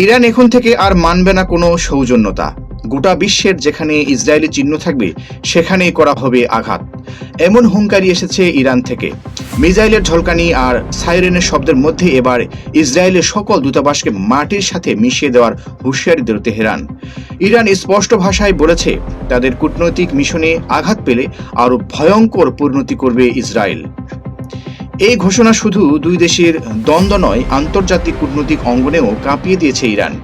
Iran এখন থেকে আর মানবে না কোনো সৌজন্যতা। গোটা বিশ্বের যেখানে ইসরায়েলি চিহ্ন থাকবে সেখানেই করা হবে আঘাত, এমন হুঙ্কারি এসেছে ইরান থেকে। মিসাইলের ঝলকানি আর সাইরেনের শব্দের মধ্যে এবার ইসরায়েলের সকল দূতাবাসকে মাটির সাথে মিশিয়ে দেওয়ার হুঁশিয়ারি দিল তেহরান। ইরান স্পষ্ট ভাষায় বলেছে, তাদের কূটনৈতিক মিশনে আঘাত পেলে আরও ভয়ঙ্কর পরিণতি করবে ইসরায়েল। এই ঘোষণা শুধু দুই দেশের দ্বন্দ্ব নয়, আন্তর্জাতিক কূটনৈতিক অঙ্গনেও কাঁপিয়ে দিয়েছে ইরান।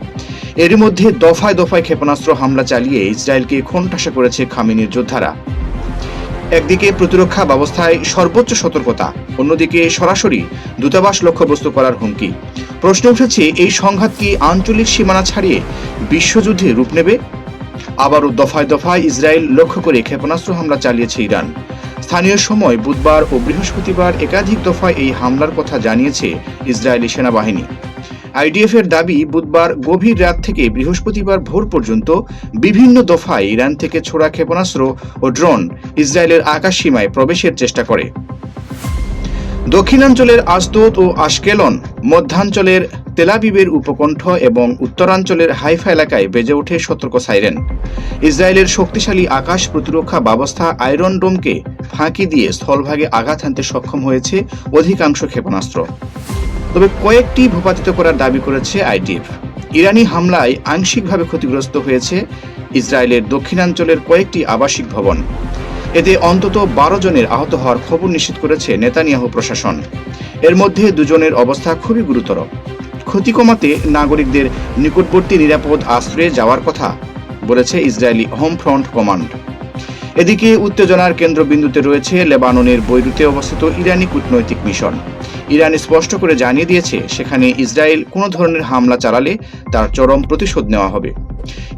এর মধ্যে দফায় দফায় ক্ষেপণাস্ত্র হামলা চালিয়ে ইসরায়েলকে কোণঠাসা করেছে খামেনির যোদ্ধারা। একদিকে প্রতিরক্ষা ব্যবস্থায় সর্বোচ্চ সতর্কতা, অন্যদিকে সরাসরি দূতাবাস লক্ষ্যবস্তু করার হুমকি। প্রশ্ন উঠেছে, এই সংঘাত কি আঞ্চলিক সীমানা ছাড়িয়ে বিশ্বযুদ্ধে রূপ নেবে? আবারও দফায় দফায় ইসরায়েল লক্ষ্য করে ক্ষেপণাস্ত্র হামলা চালিয়েছে ইরান। স্থানীয় সময় বুধবার ও বৃহস্পতিবার একাধিক দফায় এই হামলার কথা জানিয়েছে ইসরায়েলি সেনাবাহিনী। আইডিএফ এর দাবি, বুধবার গভীর রাত থেকে বৃহস্পতিবার ভোর পর্যন্ত বিভিন্ন দফায় ইরান থেকে ছোড়া ক্ষেপণাস্ত্র ও ড্রোন ইসরায়েলের আকাশ সীমায় প্রবেশের চেষ্টা করে। দক্ষিণাঞ্চলের আশদোদ ও আশকেলন, মধ্যাঞ্চলের তেলাবিবের উপকণ্ঠ এবং উত্তরাঞ্চলের হাইফা এলাকায় বেজে ওঠে সতর্ক সাইরেন। ইসরায়েলের শক্তিশালী আকাশ প্রতিরক্ষা ব্যবস্থা আয়রন ডোমকে ফাঁকি দিয়ে স্থলভাগে আঘাত হানতে সক্ষম হয়েছে অধিকাংশ ক্ষেপণাস্ত্র। তবে কয়েকটি ভূপাতিত করার দাবি করেছে আইডিএফ। ইরানি হামলায় আংশিকভাবে ক্ষতিগ্রস্ত হয়েছে ইসরায়েলের দক্ষিণাঞ্চলের কয়েকটি আবাসিক ভবন। এতে অন্তত 12 জনের আহত হওয়ার খবর নিশ্চিত করেছে নেতানিয়াহু প্রশাসন। এর মধ্যে 2 জনের অবস্থা খুবই গুরুতর। ক্ষতি কমাতে নাগরিকদের নিকটবর্তী নিরাপদ আশ্রয়ে যাওয়ার কথা বলেছে ইসরায়েলি হোম ফ্রন্ট কমান্ড। এদিকে উত্তেজনার কেন্দ্রবিন্দুতে রয়েছে লেবাননের বৈরুতে অবস্থিত ইরানি কূটনৈতিক মিশন। ইরান স্পষ্ট করে জানিয়ে দিয়েছে, সেখানে ইসরায়েল কোনো ধরনের হামলা চালালে তার চরম প্রতিশোধ নেওয়া হবে।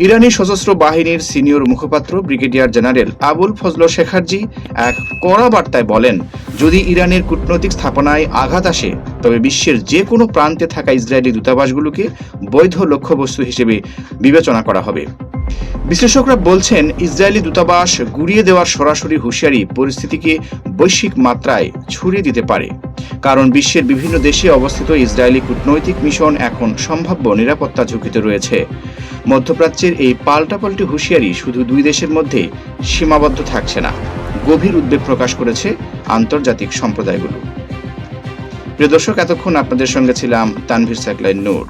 ইরানি সশস্ত্র বাহিনীর সিনিয়র মুখপাত্র ব্রিগেডিয়ার জেনারেল আবুল ফজল শেখারজি এক কড়া বার্তায় বলেন, যদি ইরানের কূটনৈতিক স্থাপনায় আঘাত আসে তবে বিশ্বের যে কোনো প্রান্তে থাকা ইসরায়েলি দূতাবাসগুলোকে বৈধ লক্ষ্যবস্তু হিসেবে বিবেচনা করা হবে। বিশ্লেষকরা বলছেন, ইসরায়েলি দূতাবাস গুড়িয়ে দেওয়ার সরাসরি হুঁশিয়ারি পরিস্থিতিকে বৈশ্বিক মাত্রায় ছড়িয়ে দিতে পারে, কারণ বিশ্বের বিভিন্ন দেশে অবস্থিত ইসরায়েলি কূটনৈতিক মিশন এখন সম্ভাব্য নিরাপত্তা ঝুঁকিতে রয়েছে। মধ্যপ্রাচ্যের এই পাল্টাপাল্টি হুঁশিয়ারি শুধু দুই দেশের মধ্যে সীমাবদ্ধ থাকছে না, গভীর উদ্বেগ প্রকাশ করেছে আন্তর্জাতিক সম্প্রদায়গুলো। প্রিয় দর্শক, এতক্ষণ আপনাদের সঙ্গে ছিলাম তানভীর সাকলাইন নূর।